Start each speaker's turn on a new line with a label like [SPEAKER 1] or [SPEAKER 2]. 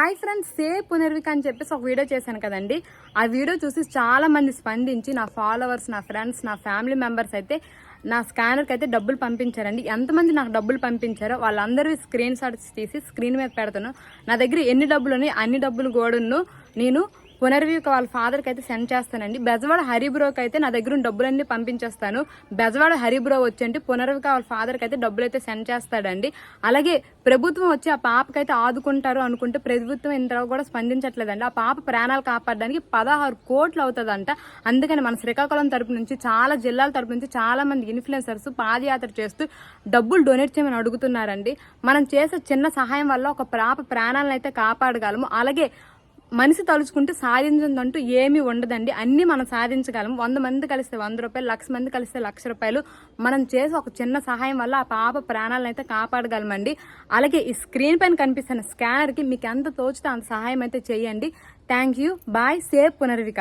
[SPEAKER 1] Hi friends, save Punarvika అని చెప్పేసి ఒక వీడియో చేశాను కదండి. ఆ వీడియో చూసి చాలా మంది స్పందించి నా ఫాలోవర్స్, నా ఫ్రెండ్స్, నా ఫ్యామిలీ మెంబర్స్ అయితే నా స్కానర్కి అయితే డబ్బులు పంపించారండి. ఎంతమంది నాకు డబ్బులు పంపించారో వాళ్ళందరూ స్క్రీన్ షాట్స్ తీసి స్క్రీన్ మీద పెడతాను. నా దగ్గర ఎన్ని డబ్బులు ఉన్నాయి అన్ని డబ్బులు కూడాను నేను పునర్విక వాళ్ళ ఫాదర్కి అయితే సెండ్ చేస్తానండి. బెజవాడ హరిబ్రోకి అయితే నా దగ్గర డబ్బులన్నీ పంపించేస్తాను. బెజవాడ హరిబ్రో వచ్చి అంటే పునర్విక వాళ్ళ ఫాదర్కి అయితే డబ్బులు అయితే సెండ్ చేస్తాడండి. అలాగే ప్రభుత్వం వచ్చి ఆ పాపకైతే ఆదుకుంటారు అనుకుంటే ప్రభుత్వం ఇంతలో కూడా స్పందించట్లేదండి. ఆ పాప ప్రాణాలు కాపాడడానికి 16 కోట్లు అవుతుందంట. అందుకని మన శ్రీకాకుళం తరపు నుంచి చాలా జిల్లాల తరపు నుంచి చాలా మంది ఇన్ఫ్లుయెన్సర్స్ పాదయాత్ర చేస్తూ డబ్బులు డొనేట్ చేయమని అడుగుతున్నారండి. మనం చేసే చిన్న సహాయం వల్ల ఒక పాప ప్రాణాలను అయితే కాపాడగలము. అలాగే మనిషి తలుచుకుంటే సాధించదంటూ ఏమీ ఉండదండి. అన్ని మనం సాధించగలం. 100 మంది కలిస్తే 100 రూపాయలు, 1,00,000 మంది కలిస్తే 1,00,000 రూపాయలు. మనం చేసి ఒక చిన్న సహాయం వల్ల ఆ పాప ప్రాణాలను అయితే కాపాడగలమండి. అలాగే ఈ స్క్రీన్ పైన కనిపిస్తున్న స్కానర్కి మీకు ఎంత తోచితే అంత సహాయం అయితే చేయండి. Thank you. Bye. Save Punarvika.